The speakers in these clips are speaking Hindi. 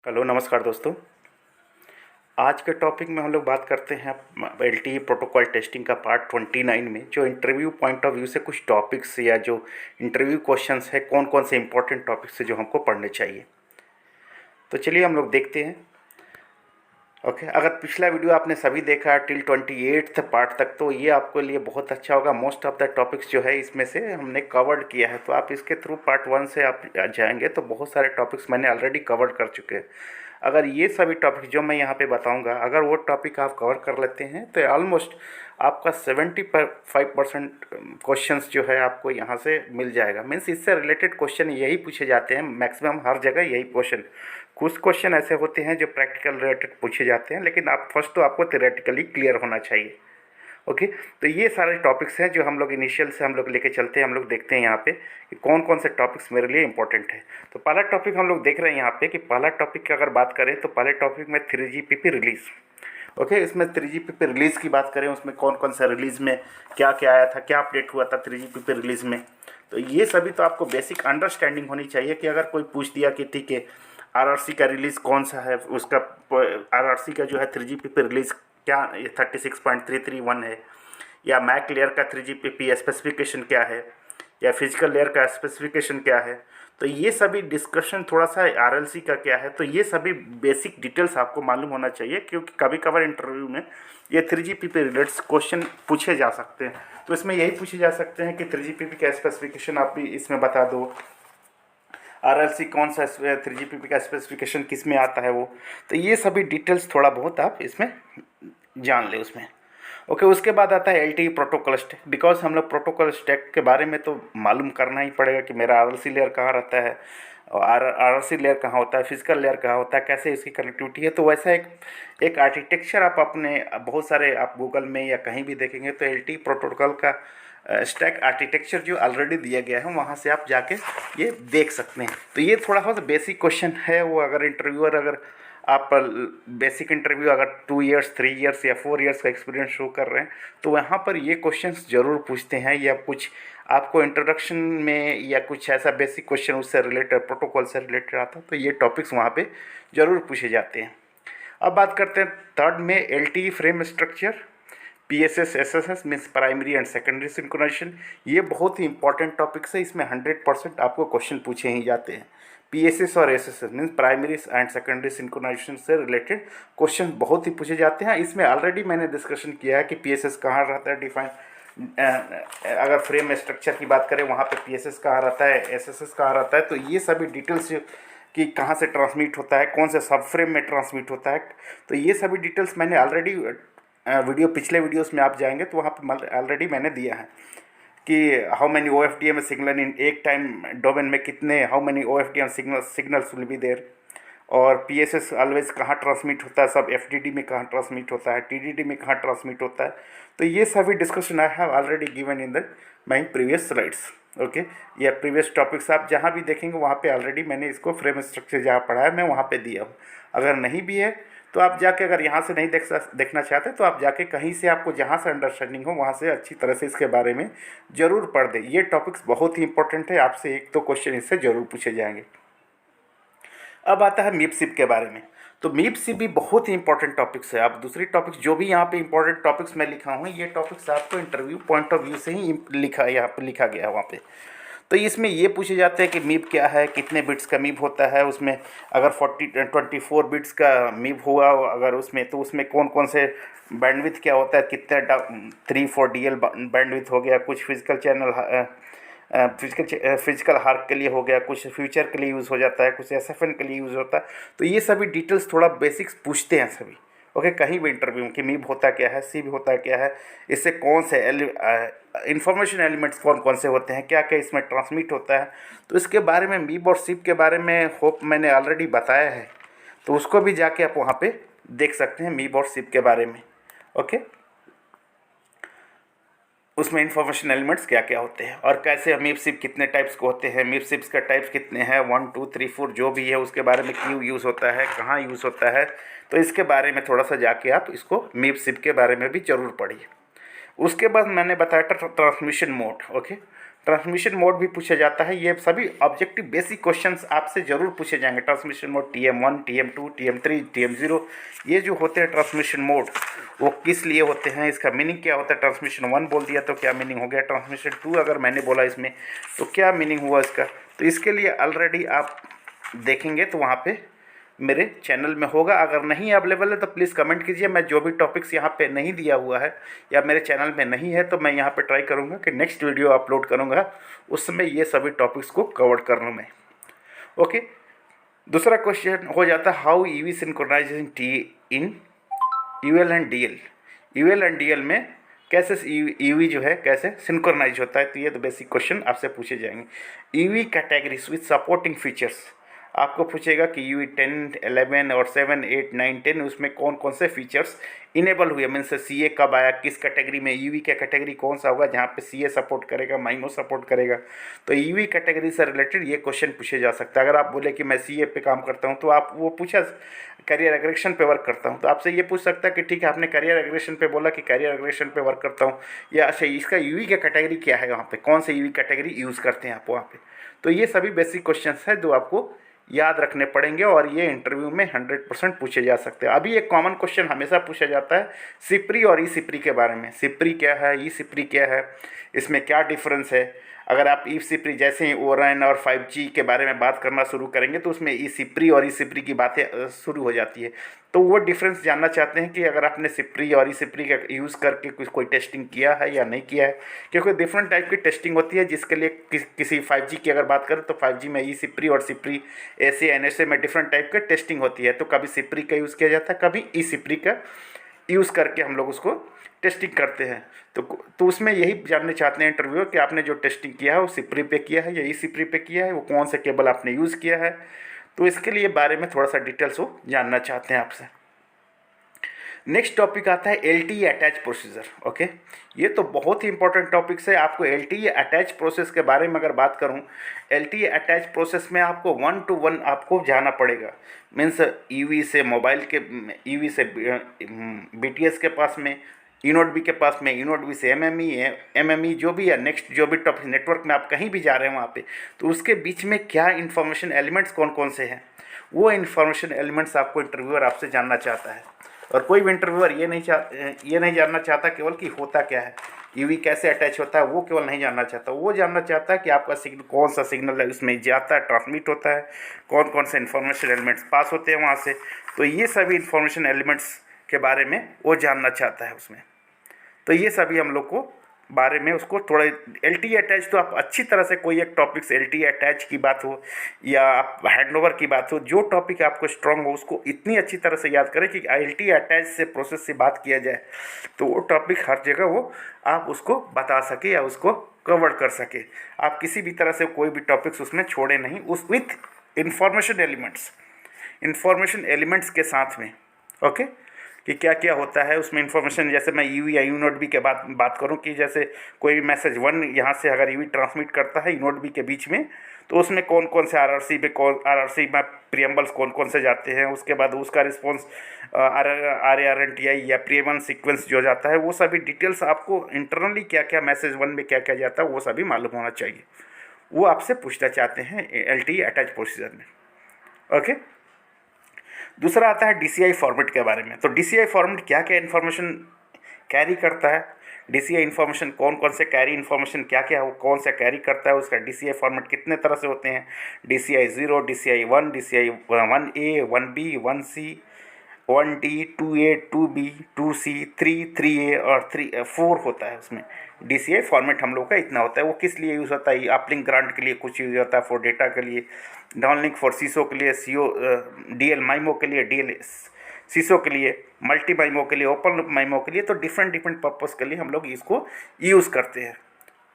हेलो नमस्कार दोस्तों। आज के टॉपिक में हम लोग बात करते हैं एलटीई प्रोटोकॉल टेस्टिंग का पार्ट 29 में जो इंटरव्यू पॉइंट ऑफ व्यू से कुछ टॉपिक्स या जो इंटरव्यू क्वेश्चंस है कौन कौन से इंपॉर्टेंट टॉपिक्स है जो हमको पढ़ने चाहिए। तो चलिए हम लोग देखते हैं। ओके, अगर पिछला वीडियो आपने सभी देखा टिल 28th पार्ट तक तो ये आपके लिए बहुत अच्छा होगा। मोस्ट ऑफ द टॉपिक्स जो है इसमें से हमने कवर्ड किया है, तो आप इसके थ्रू पार्ट 1 से आप जाएंगे तो बहुत सारे टॉपिक्स मैंने ऑलरेडी कवर्ड कर चुके हैं। अगर ये सभी टॉपिक जो मैं यहाँ पे बताऊँगा अगर वो टॉपिक आप कवर कर लेते हैं तो ऑलमोस्ट आपका 75% क्वेश्चंस जो है आपको यहाँ से मिल जाएगा। मीन्स इससे रिलेटेड क्वेश्चन यही पूछे जाते हैं, मैक्सिमम हर जगह यही क्वेश्चन। कुछ क्वेश्चन ऐसे होते हैं जो प्रैक्टिकल रिलेटेड पूछे जाते हैं, लेकिन आप फर्स्ट तो आपको थियोरेटिकली क्लियर होना चाहिए। ओके, तो ये सारे टॉपिक्स हैं जो हम लोग इनिशियल से हम लोग लेके चलते हैं। हम लोग देखते हैं यहाँ पे कि कौन कौन से टॉपिक्स मेरे लिए इंपॉर्टेंट है। तो पहला टॉपिक हम लोग देख रहे हैं यहाँ पे कि पहला टॉपिक की अगर बात करें तो पहले टॉपिक में 3GPP रिलीज़। ओके, इसमें 3GPP रिलीज़ की बात करें, उसमें कौन कौन सा रिलीज़ में क्या क्या आया था, क्या अपडेट हुआ था 3GPP रिलीज़ में। तो ये सभी तो आपको बेसिक अंडरस्टैंडिंग होनी चाहिए कि अगर कोई पूछ दिया कि ठीक है आरआरसी का रिलीज़ कौन सा है, उसका आरआरसी का जो है 3GPP रिलीज़ क्या 36.331 है, या मैक लेयर का 3GPP स्पेसिफिकेशन क्या है, या फिजिकल लेयर का स्पेसिफिकेशन क्या है। तो ये सभी डिस्कशन थोड़ा सा आरएलसी का क्या है, तो ये सभी बेसिक डिटेल्स आपको मालूम होना चाहिए, क्योंकि कभी कभार इंटरव्यू में ये 3GPP रिलेटेड क्वेश्चन पूछे जा सकते हैं। तो इसमें यही पूछे जा सकते हैं कि 3GPP का स्पेसिफिकेशन आप भी इसमें बता दो, आरएलसी कौन सा 3GPP का स्पेसिफिकेशन किस में आता है वो। तो ये सभी डिटेल्स थोड़ा बहुत आप इसमें जान ले उसमें। ओके, उसके बाद आता है एलटीई प्रोटोकॉल स्टैक। बिकॉज हम लोग प्रोटोकॉल स्टैक के बारे में तो मालूम करना ही पड़ेगा कि मेरा आरएलसी लेयर कहाँ रहता है और आरएलसी लेयर कहाँ होता है, फिजिकल लेयर कहाँ होता है, कैसे इसकी कनेक्टिविटी है। तो वैसा एक आर्किटेक्चर आप अपने बहुत सारे आप गूगल में या कहीं भी देखेंगे तो एलटीई प्रोटोकॉल का स्टैक आर्किटेक्चर जो ऑलरेडी दिया गया है वहाँ से आप जाके ये देख सकते हैं। तो ये थोड़ा सा बेसिक क्वेश्चन है, वो अगर इंटरव्यूअर अगर आप बेसिक इंटरव्यू अगर 2 इयर्स 3 इयर्स या 4 इयर्स का एक्सपीरियंस शो कर रहे हैं तो वहाँ पर ये क्वेश्चंस ज़रूर पूछते हैं, या कुछ आपको इंट्रोडक्शन में या कुछ ऐसा बेसिक क्वेश्चन उससे रिलेटेड प्रोटोकॉल से रिलेटेड आता है तो ये टॉपिक्स वहाँ पे ज़रूर पूछे जाते हैं। अब बात करते हैं थर्ड में LTE frame structure, PSS SSS means primary and secondary synchronization. ये बहुत ही इंपॉर्टेंट टॉपिक्स है, इसमें 100% आपको क्वेश्चन पूछे ही जाते हैं। PSS और SSS means primary and secondary synchronization से रिलेटेड क्वेश्चन बहुत ही पूछे जाते हैं। इसमें ऑलरेडी मैंने डिस्कशन किया है कि PSS कहाँ रहता है डिफाइन, अगर फ्रेम स्ट्रक्चर की बात करें वहाँ पे PSS कहाँ रहता है, SSS कहाँ रहता है। तो ये सभी डिटेल्स कि कहाँ से ट्रांसमिट होता है, कौन से सब फ्रेम में ट्रांसमिट होता है, तो ये सभी डिटेल्स मैंने ऑलरेडी पिछले वीडियोस में आप जाएंगे तो वहाँ पे ऑलरेडी मैंने दिया है कि how many OFDM signal in एक टाइम डोमेन में कितने, how many OFDM signals will be there, और PSS ऑलवेज कहाँ ट्रांसमिट होता है, सब FDD में कहाँ ट्रांसमिट होता है, TDD में कहाँ ट्रांसमिट होता है। तो ये सभी discussion I have already given in the my previous slides. Okay, या प्रीवियस टॉपिक्स आप जहाँ भी देखेंगे वहाँ पे ऑलरेडी मैंने इसको फ्रेम स्ट्रक्चर जहाँ पढ़ा है मैं वहाँ पे दिया हूँ। अगर नहीं भी है तो आप जाके अगर यहाँ से नहीं देखना चाहते तो आप जाके कहीं से आपको जहाँ से अंडरस्टैंडिंग हो वहाँ से अच्छी तरह से इसके बारे में ज़रूर पढ़ दें। ये टॉपिक्स बहुत ही इंपॉर्टेंट है, आपसे एक तो क्वेश्चन इससे ज़रूर पूछे जाएंगे। अब आता है मीप सिप के बारे में। तो मीप सिप भी बहुत ही इंपॉर्टेंट टॉपिक्स है। आप दूसरी टॉपिक्स जो भी यहाँ पे इंपॉर्टेंट टॉपिक्स मैं लिखा हूँ ये टॉपिक्स आपको इंटरव्यू पॉइंट ऑफ व्यू से ही लिखा यहाँ पे लिखा गया है वहाँ पे। तो इसमें ये पूछे जाते हैं कि मीप क्या है, कितने बिट्स का मीप होता है, उसमें अगर 24 बिट्स का मीप हुआ अगर उसमें तो उसमें कौन कौन से बैंडविथ क्या होता है, कितने 3/4 DL बैंडविथ हो गया, कुछ फिजिकल चैनल फिजिकल हार्क के लिए हो गया, कुछ फ्यूचर के लिए यूज़ हो जाता है, कुछ SFN के लिए यूज़ होता है। तो ये सभी डिटेल्स थोड़ा बेसिक्स पूछते हैं सभी। ओके, कहीं भी इंटरव्यू में कि मीप होता क्या है, सीप होता क्या है, इससे कौन से इंफॉर्मेशन एलिमेंट्स कौन कौन से होते हैं, क्या क्या इसमें ट्रांसमिट होता है। तो इसके बारे में मीप और सीप के बारे में होप मैंने ऑलरेडी बताया है, तो उसको भी जाके आप वहाँ पे देख सकते हैं मीप और सीप के बारे में। ओके, उसमें इंफॉर्मेशन एलिमेंट्स क्या क्या होते हैं और कैसे मीप सिप कितने टाइप्स को होते हैं, मीप सिप्स का टाइप्स कितने हैं, 1 2 3 4 जो भी है उसके बारे में क्यों यूज़ होता है, कहाँ यूज़ होता है। तो इसके बारे में थोड़ा सा जाके आप इसको मीप सिप के बारे में भी ज़रूर पढ़िए। उसके बाद मैंने बताया था transmission mode. Okay, transmission mode भी पूछा जाता है। ये सभी ऑब्जेक्टिव बेसिक क्वेश्चंस आपसे ज़रूर पूछे जाएंगे। Transmission mode TM1, TM2, TM3, TM0, ये जो होते हैं ट्रांसमिशन मोड, वो किस लिए होते हैं, इसका मीनिंग क्या होता है। ट्रांसमिशन 1 बोल दिया तो क्या मीनिंग हो गया, ट्रांसमिशन 2 अगर मैंने बोला इसमें तो क्या मीनिंग हुआ इसका। तो इसके लिए ऑलरेडी आप देखेंगे तो वहाँ पे मेरे चैनल में होगा। अगर नहीं अवेलेबल है तो प्लीज़ कमेंट कीजिए। मैं जो भी टॉपिक्स यहाँ पे नहीं दिया हुआ है या मेरे चैनल में नहीं है तो मैं यहाँ पे ट्राई करूँगा कि नेक्स्ट वीडियो अपलोड करूँगा, उस समय ये सभी टॉपिक्स को कवर कर लूँ मैं। ओके, दूसरा क्वेश्चन हो जाता है how UE synchronization in UL and DL. UL and DL में कैसे ईवी जो है कैसे सिंक्रोनाइज होता है। तो ये तो बेसिक क्वेश्चन आपसे पूछे जाएंगे। EV categories with supporting features, आपको पूछेगा कि यूवी 10, 11 और 7, 8, 9, 10 उसमें कौन कौन से फीचर्स इनेबल हुए, मीन्स सीए कब आया, किस कैटेगरी में, ईवी का कैटेगरी कौन सा होगा जहाँ पे सीए सपोर्ट करेगा, माइमो सपोर्ट करेगा। तो ईवी कैटेगरी से रिलेटेड ये क्वेश्चन पूछे जा सकता है। अगर आप बोले कि मैं सीए पे काम करता हूँ तो आप वो पूछा करियर एग्रेशन पे वर्क करता हूँ तो आपसे ये पूछ सकता है कि ठीक है आपने करियर एग्रेशन पे बोला कि करियर एग्रेशन पे वर्क करता हूँ, या अच्छा इसका ईवी का कैटेगरी क्या है, वहाँ पे कौन से ईवी कैटेगरी यूज़ करते हैं आप वहाँ पे। तो ये सभी बेसिक क्वेश्चंस हैं जो आपको याद रखने पड़ेंगे और ये इंटरव्यू में 100% पूछे जा सकते हैं। अभी एक कॉमन क्वेश्चन हमेशा पूछा जाता है सिप्री और ई सिप्री के बारे में। सिप्री क्या है, ई सिप्री क्या है, इसमें क्या डिफरेंस है। अगर आप ई सिप्री जैसे ही ओरन और 5G के बारे में बात करना शुरू करेंगे तो उसमें ई सिप्री और ई सिप्री की बातें शुरू हो जाती है। तो वो डिफरेंस जानना चाहते हैं कि अगर आपने सिप्री और ई सिप्री का यूज़ करके कोई टेस्टिंग किया है या नहीं किया है, क्योंकि डिफरेंट टाइप की टेस्टिंग होती है। जिसके लिए किसी 5G की अगर बात करें तो 5G में ई सिप्री और सिप्री ऐसे NSA में डिफरेंट टाइप का टेस्टिंग होती है। तो कभी सिप्री का यूज़ किया जाता है, कभी ई सिप्री का यूज़ करके हम लोग उसको टेस्टिंग करते हैं। तो उसमें यही जानने चाहते हैं इंटरव्यूअर कि आपने जो टेस्टिंग किया है वो सिप्री पे किया है या ई सिप्री पे किया है, वो कौन से केबल आपने यूज़ किया है। तो इसके लिए बारे में थोड़ा सा डिटेल्स वो जानना चाहते हैं आपसे। नेक्स्ट टॉपिक आता है LTE अटैच प्रोसीजर। ओके, ये तो बहुत ही इंपॉर्टेंट टॉपिक्स है। आपको LTE अटैच प्रोसेस के बारे में अगर बात करूं, LTE अटैच प्रोसेस में आपको 1 to 1 आपको जाना पड़ेगा। मीन्स ईवी से मोबाइल के, ईवी से BTS के पास में, इनोड बी के पास में, इनोड बी से MME जो भी है, नेक्स्ट जो भी टॉपिक नेटवर्क में आप कहीं भी जा रहे हैं वहाँ पे, तो उसके बीच में क्या इन्फॉर्मेशन एलिमेंट्स कौन कौन से हैं, वो इन्फॉर्मेशन एलिमेंट्स आपको इंटरव्यूअर आपसे जानना चाहता है। और कोई भी इंटरव्यूअर ये नहीं जानना चाहता केवल कि होता क्या है, ईवी कैसे अटैच होता है, वो केवल नहीं जानना चाहता। वो जानना चाहता है कि आपका सिग्नल कौन सा सिग्नल है उसमें जाता है, ट्रांसमिट होता है, कौन कौन से इन्फॉर्मेशन एलिमेंट्स पास होते हैं वहाँ से। तो ये सभी इन्फॉर्मेशन एलिमेंट्स के बारे में वो जानना चाहता है उसमें। तो ये सभी हम लोग को बारे में उसको थोड़ा LTE अटैच, तो आप अच्छी तरह से कोई एक टॉपिक्स LTE अटैच की बात हो या आप हैंडओवर की बात हो, जो टॉपिक आपको स्ट्रांग हो उसको इतनी अच्छी तरह से याद करें कि LTE अटैच से प्रोसेस से बात किया जाए तो वो टॉपिक हर जगह वो आप उसको बता सके या उसको कवर कर सके। आप किसी भी तरह से कोई भी टॉपिक्स उसमें छोड़े नहीं, उस विथ इन्फॉर्मेशन एलिमेंट्स के साथ में। ओके, कि क्या क्या होता है उसमें इन्फॉर्मेशन। जैसे मैं ईवी या यूनोड बी के बात करूं कि जैसे कोई मैसेज 1 यहाँ से अगर ईवी ट्रांसमिट करता है यूनोड बी के बीच में, तो उसमें कौन कौन से आरआरसी में प्रीएम्बल्स कौन कौन से जाते हैं, उसके बाद उसका रिस्पॉन्स RARNTI या प्रीएम्बल सीक्वेंस जो जाता है, वो सभी डिटेल्स आपको इंटरनली क्या क्या मैसेज 1 में क्या क्या जाता है वो सभी मालूम होना चाहिए। वो आपसे पूछना चाहते हैं LTE अटैच प्रोसीजर में। ओके, दूसरा आता है DCI फॉर्मेट के बारे में। तो DCI फॉर्मेट क्या क्या इन्फॉर्मेशन कैरी करता है, DCI इन्फॉर्मेशन कौन कौन से कैरी इन्फॉर्मेशन क्या क्या कौन सा कैरी करता है, उसका DCI फॉर्मेट कितने तरह से होते हैं, DCI 0, DCI 1, DCI 1A, 1B, 1C, 1D, 2A, 2B, 2C, 3A और 4 होता है। उसमें DCI फॉर्मेट हम लोग का इतना होता है। वो किस लिए यूज़ होता है, अपलिंक ग्रांट के लिए कुछ यूज़ होता है, फॉर डेटा के लिए, डाउनलिंक फॉर सीसो के लिए, DL माइमो के लिए, DL सीसो के लिए, मल्टी माइमो के लिए, ओपन लूप माइमो के लिए। तो डिफरेंट पर्पज़ के लिए हम लोग इसको यूज़ करते हैं।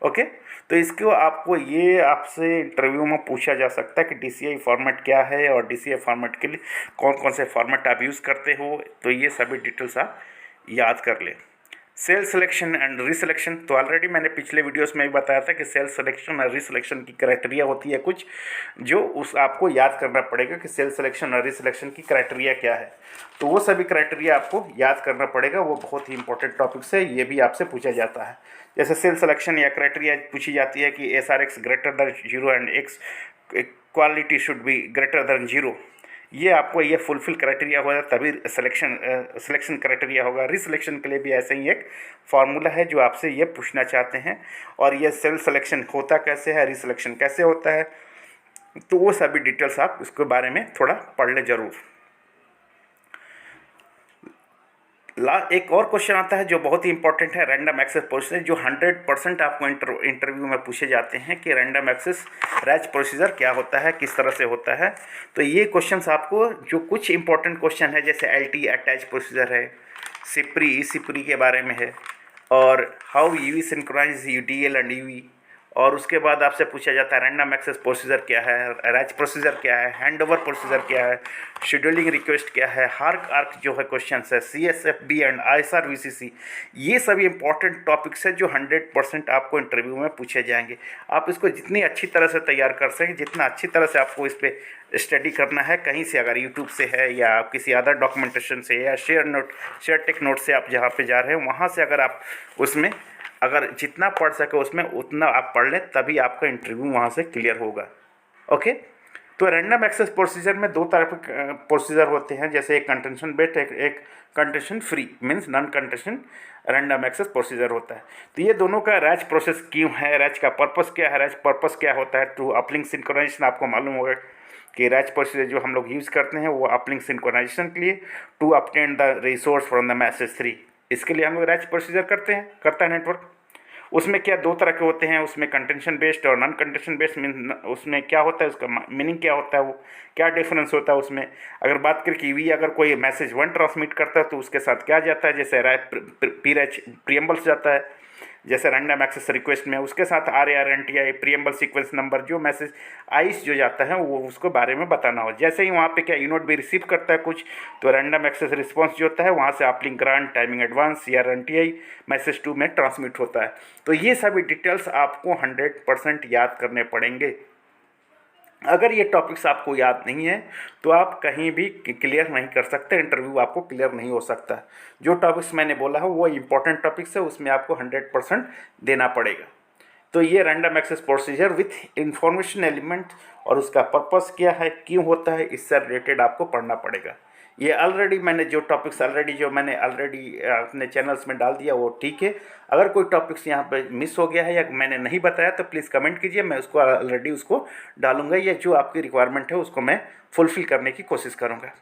ओके, तो इसको आपको ये आपसे इंटरव्यू में पूछा जा सकता है कि DCI फॉर्मेट क्या है और DCI फॉर्मेट के लिए कौन कौन से फॉर्मेट आप यूज़ करते हो। तो ये सभी डिटेल्स आप याद कर लें। सेल्फ सिलेक्शन एंड रिसिलेक्शन, तो ऑलरेडी मैंने पिछले वीडियोस में भी बताया था कि सेल्फ सिलेक्शन और रिसिलेक्शन की क्राइटेरिया होती है कुछ, जो उस आपको याद करना पड़ेगा कि सेल्फ सिलेक्शन और रिसिलेक्शन की क्राइटेरिया क्या है। तो वो सभी क्राइटेरिया आपको याद करना पड़ेगा, वो बहुत ही इंपॉर्टेंट टॉपिक्स है, ये भी आपसे पूछा जाता है। जैसे सेल्फ सिलेक्शन या क्राइटेरिया पूछी जाती है कि SRX greater than 0 and X quality should be greater than 0, ये आपको ये फुलफिल क्राइटेरिया होगा तभी सिलेक्शन क्राइटेरिया होगा। रिसिलेक्शन के लिए भी ऐसे ही एक फार्मूला है जो आपसे ये पूछना चाहते हैं। और ये सेल्फ सिलेक्शन होता कैसे है, रिसिलेक्शन कैसे होता है, तो वो सभी डिटेल्स आप उसके बारे में थोड़ा पढ़ लें ज़रूर। एक और क्वेश्चन आता है जो बहुत ही इंपॉर्टेंट है, रैंडम एक्सेस प्रोसीजर, जो 100% आपको इंटरव्यू में पूछे जाते हैं कि रैंडम एक्सेस रैच प्रोसीजर क्या होता है, किस तरह से होता है। तो ये क्वेश्चंस आपको जो कुछ इंपॉर्टेंट क्वेश्चन है, जैसे LT अटैच प्रोसीजर है, सिप्री सिप्री के बारे में है, और how UV synchronize DL and UV, और उसके बाद आपसे पूछा जाता है रैंडम एक्सेस प्रोसीजर क्या है, रैच प्रोसीजर क्या है, हैंडओवर प्रोसीजर क्या है, शेड्यूलिंग रिक्वेस्ट क्या है, हार्क आर्क जो है क्वेश्चंस है, CSFB एंड ISR/VCC, ये सभी इंपॉर्टेंट टॉपिक्स है जो 100% आपको इंटरव्यू में पूछे जाएंगे। आप इसको जितनी अच्छी तरह से तैयार कर सकें, जितना अच्छी तरह से आपको इस पर स्टडी करना है, कहीं से अगर यूट्यूब से है या आप किसी अदर डॉक्यूमेंटेशन से या शेयर टेक नोट से आप जहाँ पे जा रहे हैं वहाँ से अगर आप उसमें अगर जितना पढ़ सके उसमें उतना आप पढ़ लें, तभी आपका इंटरव्यू वहाँ से क्लियर होगा। ओके, तो रैंडम एक्सेस प्रोसीजर में दो तरह के प्रोसीजर होते हैं, जैसे एक कंटेंशन बेस्ड, एक contention free, means non contention random access procedure होता है। तो ये दोनों का रैच प्रोसेस क्यों है, रैच का पर्पस क्या है, रैच पर्पस क्या होता है। टू अपलिंक सिंक्रोनाइजेशन, आपको मालूम होगा कि रैच प्रोसीजर जो हम लोग यूज़ करते हैं वो अपलिंक सिंक्रोनाइजेशन के लिए, to obtain the resource from the message 3, इसके लिए हम लोग रैच प्रोसीजर करता है नेटवर्क। उसमें क्या दो तरह के होते हैं, उसमें कंटेंशन बेस्ड और नॉन कंटेंशन बेस्ड। मीन उसमें क्या होता है, उसका मीनिंग क्या होता है, वो क्या डिफरेंस होता है उसमें। अगर बात करें कि वी अगर कोई मैसेज 1 ट्रांसमिट करता है तो उसके साथ क्या जाता है, जैसे प्रीएम्बल्स जाता है, जैसे रैंडम एक्सेस रिक्वेस्ट में उसके साथ RARNTI प्रीएम्बल सीक्वेंस नंबर, जो मैसेज आइस जो जाता है वो उसको बारे में बताना हो। जैसे ही वहाँ पे क्या यूनिट भी रिसीव करता है कुछ, तो रैंडम एक्सेस रिस्पॉन्स जो होता है वहाँ से अपलिंक ग्रांट, टाइमिंग एडवांस या RNTI मैसेज 2 में ट्रांसमिट होता है। तो ये सभी डिटेल्स आपको 100% याद करने पड़ेंगे। अगर ये टॉपिक्स आपको याद नहीं है तो आप कहीं भी क्लियर नहीं कर सकते, इंटरव्यू आपको क्लियर नहीं हो सकता। जो टॉपिक्स मैंने बोला है वो इंपॉर्टेंट टॉपिक्स है, उसमें आपको 100% देना पड़ेगा। तो ये random access procedure with information element और उसका पर्पस क्या है, क्यों होता है, इससे रिलेटेड आपको पढ़ना पड़ेगा। ये ऑलरेडी मैंने जो टॉपिक्स मैंने अपने चैनल्स में डाल दिया वो ठीक है। अगर कोई टॉपिक्स यहाँ पे मिस हो गया है या मैंने नहीं बताया तो प्लीज़ कमेंट कीजिए, मैं उसको ऑलरेडी उसको डालूंगा, या जो आपकी रिक्वायरमेंट है उसको मैं फुलफिल करने की कोशिश करूँगा।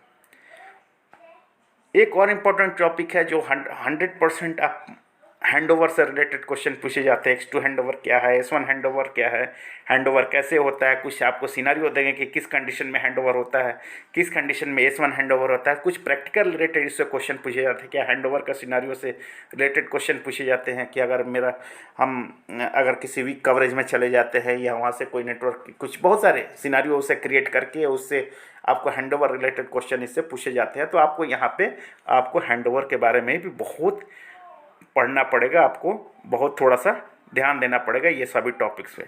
एक और इम्पोर्टेंट टॉपिक है जो 100% आप हैंडओवर से रिलेटेड क्वेश्चन पूछे जाते हैं। X2 हैंडओवर क्या है, S1 हैंडओवर क्या है, हैंडओवर कैसे होता है, कुछ आपको सिनारियो देंगे कि किस कंडीशन में हैंडओवर होता है, किस कंडीशन में S1 हैंडओवर होता है, कुछ प्रैक्टिकल रिलेटेड इससे क्वेश्चन पूछे जाते हैं। क्या हैंडओवर का सिनारियो से रिलेटेड क्वेश्चन पूछे जाते हैं कि अगर किसी वीक कवरेज में चले जाते हैं या वहाँ से कोई नेटवर्क, कुछ बहुत सारे सिनारियो उसे क्रिएट करके उससे आपको हैंडओवर रिलेटेड क्वेश्चन इससे पूछे जाते हैं। तो आपको यहाँ पे आपको हैंडओवर के बारे में भी बहुत पढ़ना पड़ेगा, आपको बहुत थोड़ा सा ध्यान देना पड़ेगा ये सभी टॉपिक्स पे।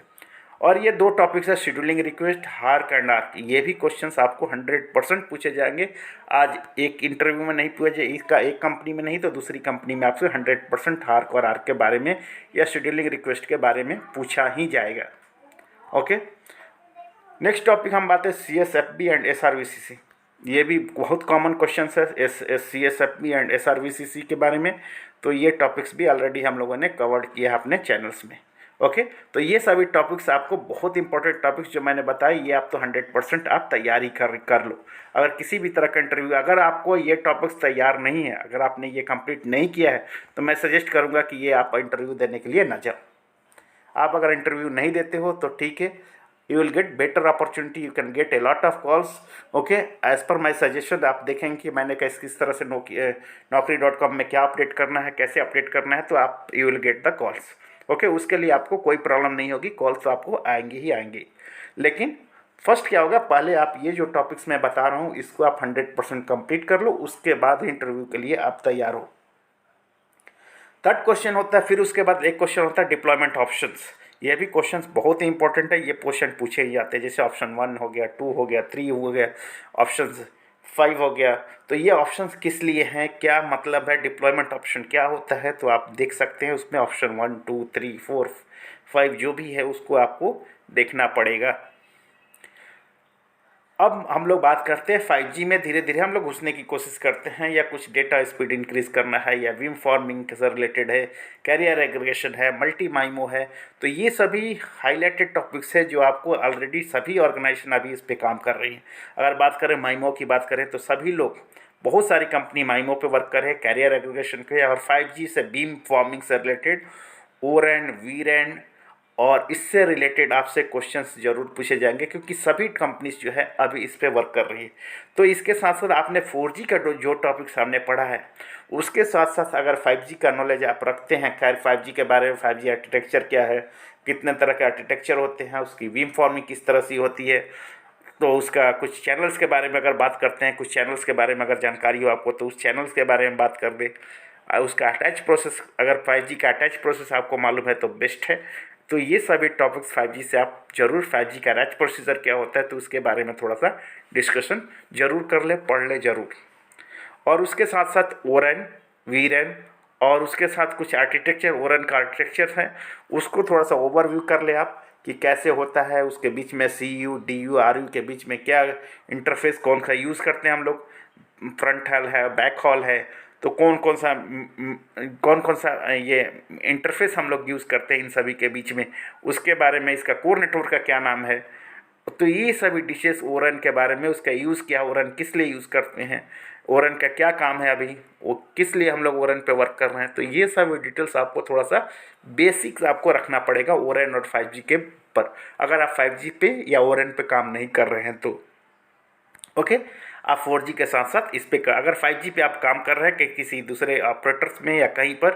और ये दो टॉपिक्स है scheduling request, hark and arc, ये भी क्वेश्चंस आपको 100% पूछे जाएंगे। आज एक इंटरव्यू में नहीं पूछे, इसका एक कंपनी में नहीं तो दूसरी कंपनी में आपसे 100% हार्क और आर्क के बारे में या शेड्यूलिंग रिक्वेस्ट के बारे में पूछा ही जाएगा। ओके, नेक्स्ट टॉपिक हम बात है CSFB एंड SRVCC। ये भी बहुत कॉमन क्वेश्चन है CSFB एंड SRVCC के बारे में। तो ये टॉपिक्स भी ऑलरेडी हम लोगों ने कवर्ड किया है अपने चैनल्स में। ओके, तो ये सभी टॉपिक्स आपको बहुत इंपॉर्टेंट टॉपिक्स जो मैंने बताए, ये आप तो 100% आप तैयारी कर लो। अगर किसी भी तरह का इंटरव्यू, अगर आपको ये टॉपिक्स तैयार नहीं है, अगर आपने ये कंप्लीट नहीं किया है, तो मैं सजेस्ट करूँगा कि ये आप इंटरव्यू देने के लिए ना जाओ। आप अगर इंटरव्यू नहीं देते हो तो ठीक है, you will get better opportunity, you can get a lot of calls. okay, as per my suggestion आप देखेंगे कि मैंने किस तरह से naukri.com में क्या अपडेट करना है, कैसे अपडेट करना है, तो आप you will get the calls. Okay, उसके लिए आपको कोई प्रॉब्लम नहीं होगी, कॉल्स तो आपको आएंगे ही आएंगे। लेकिन फर्स्ट क्या होगा, पहले आप ये जो टॉपिक्स मैं बता रहा हूँ इसको आप 100% कंप्लीट कर लो, उसके बाद इंटरव्यू के लिए आप तैयार हो। थर्ड क्वेश्चन होता है, फिर उसके बाद एक क्वेश्चन होता है डिप्लॉयमेंट ऑप्शंस। ये भी क्वेश्चंस बहुत ही इंपॉर्टेंट है, ये क्वेश्चन पूछे ही जाते हैं। जैसे ऑप्शन 1 हो गया, 2 हो गया, 3 हो गया, ऑप्शन 5 हो गया। तो ये ऑप्शंस किस लिए हैं, क्या मतलब है, डिप्लॉयमेंट ऑप्शन क्या होता है, तो आप देख सकते हैं उसमें ऑप्शन 1, 2, 3, 4, 5 जो भी है उसको आपको देखना पड़ेगा। अब हम लोग बात करते हैं 5G में। धीरे धीरे हम लोग घुसने की कोशिश करते हैं, या कुछ डेटा स्पीड इंक्रीज़ करना है, या बीम फॉर्मिंग से रिलेटेड है, कैरियर एग्रीगेशन है, मल्टी माइमो है। तो ये सभी हाईलाइटेड टॉपिक्स है जो आपको ऑलरेडी सभी ऑर्गेनाइजेशन अभी इस पे काम कर रही हैं। अगर बात करें माइमो की बात करें तो सभी लोग, बहुत सारी कंपनी माइमो पे वर्क कर रहे हैं, कैरियर एग्रीगेशन पे। और 5G से बीम फॉर्मिंग से रिलेटेड ओरैन, वीरैन और इससे रिलेटेड आपसे क्वेश्चंस जरूर पूछे जाएंगे, क्योंकि सभी कंपनीज जो है अभी इस पे वर्क कर रही है। तो इसके साथ साथ आपने 4G का जो टॉपिक सामने पढ़ा है, उसके साथ साथ अगर 5G का नॉलेज आप रखते हैं, खैर 5G के बारे में, 5G आर्किटेक्चर क्या है, कितने तरह के आर्किटेक्चर होते हैं, उसकी बीम फॉर्मिंग किस तरह से होती है, तो उसका कुछ चैनल्स के बारे में अगर बात करते हैं, कुछ चैनल्स के बारे में अगर जानकारी हो आपको, तो उस चैनल्स के बारे में बात कर दे। उसका अटैच प्रोसेस, अगर 5G का अटैच प्रोसेस आपको मालूम है तो बेस्ट है। तो ये सभी टॉपिक्स 5G से आप जरूर, 5G का अटैच प्रोसीजर क्या होता है तो उसके बारे में थोड़ा सा डिस्कशन जरूर कर ले, पढ़ ले जरूर। और उसके साथ साथ ओरैन, वीरैन और उसके साथ कुछ आर्किटेक्चर, ओरैन का आर्किटेक्चर है, उसको थोड़ा सा ओवरव्यू कर ले आप कि कैसे होता है, उसके बीच में CU, DU, RU के बीच में क्या इंटरफेस, कौन सा यूज़ करते हैं हम लोग, फ्रंट हॉल है, बैक हॉल है, तो कौन कौन सा ये इंटरफेस हम लोग यूज़ करते हैं इन सभी के बीच में, उसके बारे में, इसका कोर नेटवर्क का क्या नाम है। तो ये सभी डिशेस ओरन के बारे में, उसका यूज़ क्या, ओरन किस लिए यूज़ करते हैं, ओरन का क्या काम है, अभी वो किस लिए हम लोग ओरन पे वर्क कर रहे हैं, तो ये सब डिटेल्स आपको थोड़ा सा बेसिक्स आपको रखना पड़ेगा ओरन और 5G के पर, अगर आप 5G पे या ओरन पे काम नहीं कर रहे हैं तो। ओके, आप 4G के साथ साथ इस पे अगर 5G पे आप काम कर रहे हैं कि किसी दूसरे ऑपरेटर्स में या कहीं पर,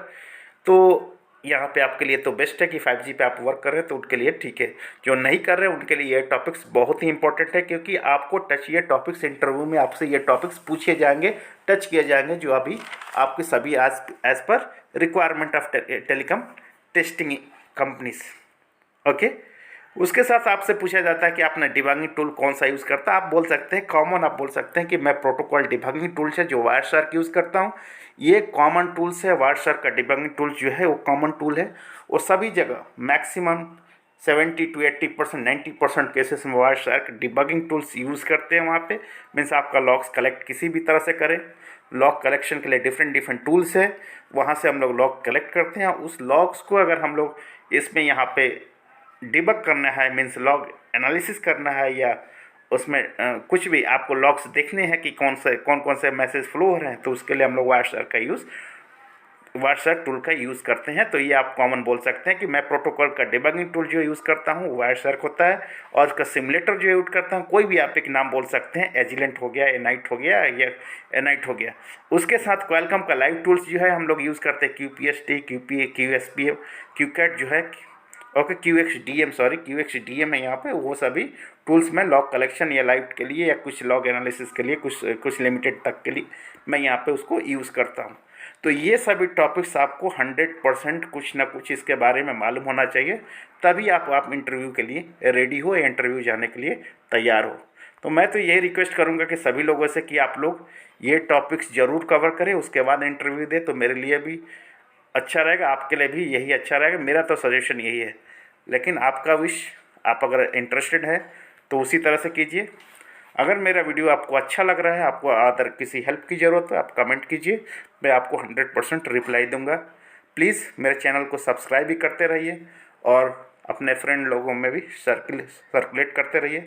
तो यहाँ पे आपके लिए तो बेस्ट है कि 5G पे आप वर्क कर रहे हैं तो उनके लिए ठीक है। जो नहीं कर रहे हैं उनके लिए ये टॉपिक्स बहुत ही इंपॉर्टेंट है, क्योंकि आपको टच, ये टॉपिक्स इंटरव्यू में आपसे ये टॉपिक्स पूछे जाएंगे, टच किए जाएंगे, जो अभी आपके सभी as per requirement of telecom testing companies. Okay, उसके साथ आपसे पूछा जाता है कि आपने डिबगिंग टूल कौन सा यूज़ करता है। आप बोल सकते हैं कॉमन, आप बोल सकते हैं कि मैं प्रोटोकॉल डिबगिंग टूल्स है जो वायरशार्क यूज़ करता हूँ। ये कॉमन टूल्स है, वायरशार्क का डिबगिंग टूल्स जो है वो कॉमन टूल है, और सभी जगह मैक्सिमम 70 to 80%, 90% केसेस में वायरशार्क डिबगिंग टूल्स यूज़ करते हैं। वहाँ पे मीन्स आपका लॉग्स कलेक्ट किसी भी तरह से करें, लॉग कलेक्शन के लिए डिफरेंट डिफरेंट टूल्स है, वहाँ से हम लोग लॉग कलेक्ट करते हैं। उस लॉग्स को अगर हम लोग इसमें यहाँ पे डिबग करना है, मीन्स लॉग एनालिसिस करना है, या उसमें कुछ भी आपको लॉग्स देखने हैं कि कौन कौन से मैसेज फ्लो हो रहे हैं, तो उसके लिए हम लोग वायरशार्क टूल का यूज़ करते हैं। तो ये आप कॉमन बोल सकते हैं कि मैं प्रोटोकॉल का डिबगिंग टूल जो यूज़ करता हूँ वायरशार्क होता है, और उसका सिमुलेटर जो यूज़ करता हूँ, कोई भी आप एक नाम बोल सकते हैं, एजिलेंट हो गया, एनाइट हो गया, या एनाइट हो गया। उसके साथ क्वालकॉम का लाइव टूल्स जो है हम लोग यूज़ करते हैं, QPST, QSPF, QCAT जो है, ओके, QXDM है यहाँ पे। वो सभी टूल्स में लॉग कलेक्शन या लाइव के लिए या कुछ लॉग एनालिसिस के लिए, कुछ लिमिटेड तक के लिए मैं यहाँ पे उसको यूज़ करता हूँ। तो ये सभी टॉपिक्स आपको 100% कुछ ना कुछ इसके बारे में मालूम होना चाहिए, तभी आप इंटरव्यू के लिए रेडी हो या इंटरव्यू जाने के लिए तैयार हो। तो मैं तो यही रिक्वेस्ट करूँगा कि सभी लोगों से कि आप लोग ये टॉपिक्स ज़रूर कवर करें, उसके बाद इंटरव्यू दें, तो मेरे लिए भी अच्छा रहेगा, आपके लिए भी यही अच्छा रहेगा। मेरा तो सजेशन यही है, लेकिन आपका विश, आप अगर इंटरेस्टेड है तो उसी तरह से कीजिए। अगर मेरा वीडियो आपको अच्छा लग रहा है, आपको अदर किसी हेल्प की ज़रूरत है, आप कमेंट कीजिए, मैं आपको 100% रिप्लाई दूंगा। प्लीज़ मेरे चैनल को सब्सक्राइब भी करते रहिए और अपने फ्रेंड लोगों में भी सर्कुलेट करते रहिए।